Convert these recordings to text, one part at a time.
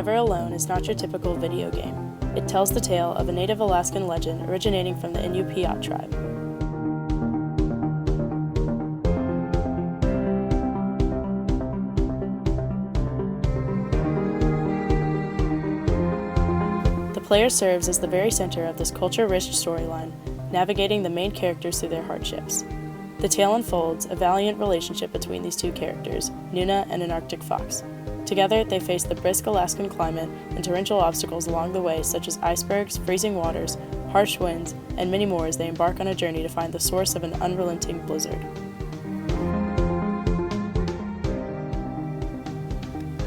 Never Alone is not your typical video game. It tells the tale of a native Alaskan legend originating from the Inupiat tribe. The player serves as the very center of this culture-rich storyline, navigating the main characters through their hardships. The tale unfolds a valiant relationship between these two characters, Nuna and an Arctic fox. Together, they face the brisk Alaskan climate and torrential obstacles along the way, such as icebergs, freezing waters, harsh winds, and many more as they embark on a journey to find the source of an unrelenting blizzard.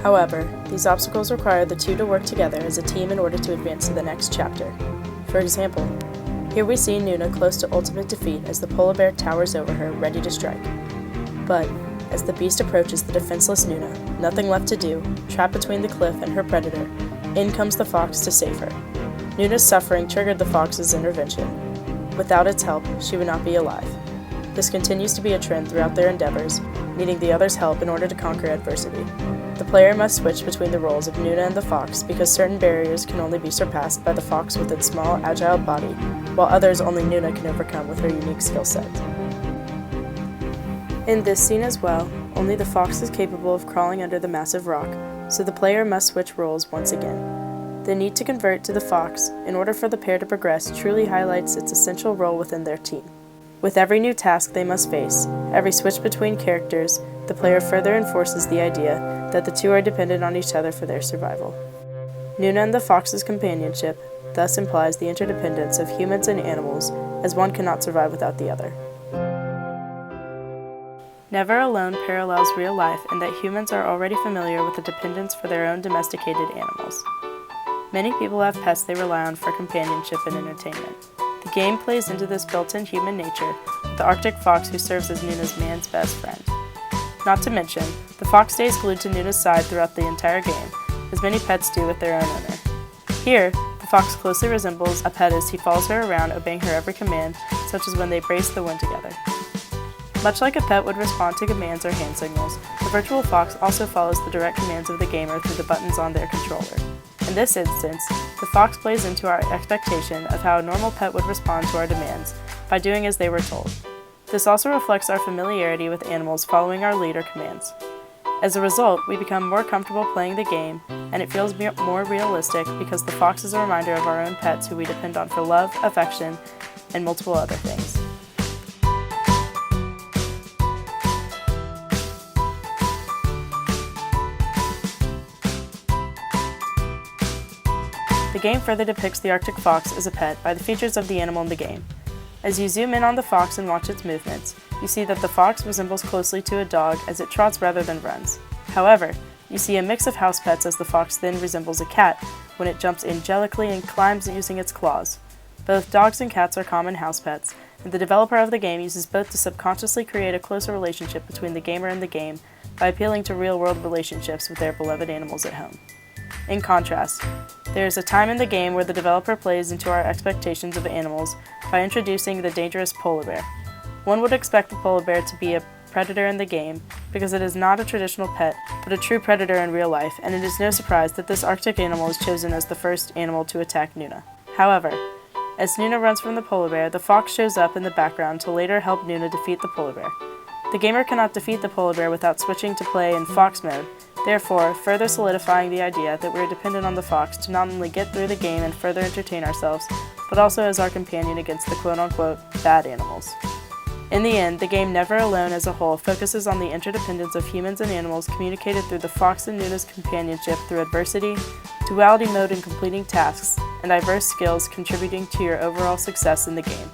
However, these obstacles require the two to work together as a team in order to advance to the next chapter. For example, here we see Nuna close to ultimate defeat as the polar bear towers over her, ready to strike. But as the beast approaches the defenseless Nuna, nothing left to do, trapped between the cliff and her predator, in comes the fox to save her. Nuna's suffering triggered the fox's intervention. Without its help, she would not be alive. This continues to be a trend throughout their endeavors, needing the other's help in order to conquer adversity. The player must switch between the roles of Nuna and the fox because certain barriers can only be surpassed by the fox with its small, agile body, while others only Nuna can overcome with her unique skill set. In this scene as well, only the fox is capable of crawling under the massive rock, so the player must switch roles once again. The need to convert to the fox in order for the pair to progress truly highlights its essential role within their team. With every new task they must face, every switch between characters, the player further enforces the idea that the two are dependent on each other for their survival. Nuna and the fox's companionship thus implies the interdependence of humans and animals, as one cannot survive without the other. Never Alone parallels real life in that humans are already familiar with the dependence for their own domesticated animals. Many people have pets they rely on for companionship and entertainment. The game plays into this built-in human nature, with the Arctic fox who serves as Nuna's man's best friend. Not to mention, the fox stays glued to Nuna's side throughout the entire game, as many pets do with their own owner. Here, the fox closely resembles a pet as he follows her around, obeying her every command, such as when they brace the wind together. Much like a pet would respond to commands or hand signals, the virtual fox also follows the direct commands of the gamer through the buttons on their controller. In this instance, the fox plays into our expectation of how a normal pet would respond to our demands, by doing as they were told. This also reflects our familiarity with animals following our lead or commands. As a result, we become more comfortable playing the game, and it feels more realistic because the fox is a reminder of our own pets who we depend on for love, affection, and multiple other things. The game further depicts the Arctic fox as a pet by the features of the animal in the game. As you zoom in on the fox and watch its movements, you see that the fox resembles closely to a dog as it trots rather than runs. However, you see a mix of house pets as the fox then resembles a cat when it jumps angelically and climbs using its claws. Both dogs and cats are common house pets, and the developer of the game uses both to subconsciously create a closer relationship between the gamer and the game by appealing to real-world relationships with their beloved animals at home. In contrast, there is a time in the game where the developer plays into our expectations of animals by introducing the dangerous polar bear. One would expect the polar bear to be a predator in the game because it is not a traditional pet, but a true predator in real life, and it is no surprise that this Arctic animal is chosen as the first animal to attack Nuna. However, as Nuna runs from the polar bear, the fox shows up in the background to later help Nuna defeat the polar bear. The gamer cannot defeat the polar bear without switching to play in fox mode, therefore further solidifying the idea that we are dependent on the fox to not only get through the game and further entertain ourselves, but also as our companion against the quote-unquote bad animals. In the end, the game Never Alone as a whole focuses on the interdependence of humans and animals communicated through the fox and Nuna's companionship through adversity, duality mode in completing tasks, and diverse skills contributing to your overall success in the game.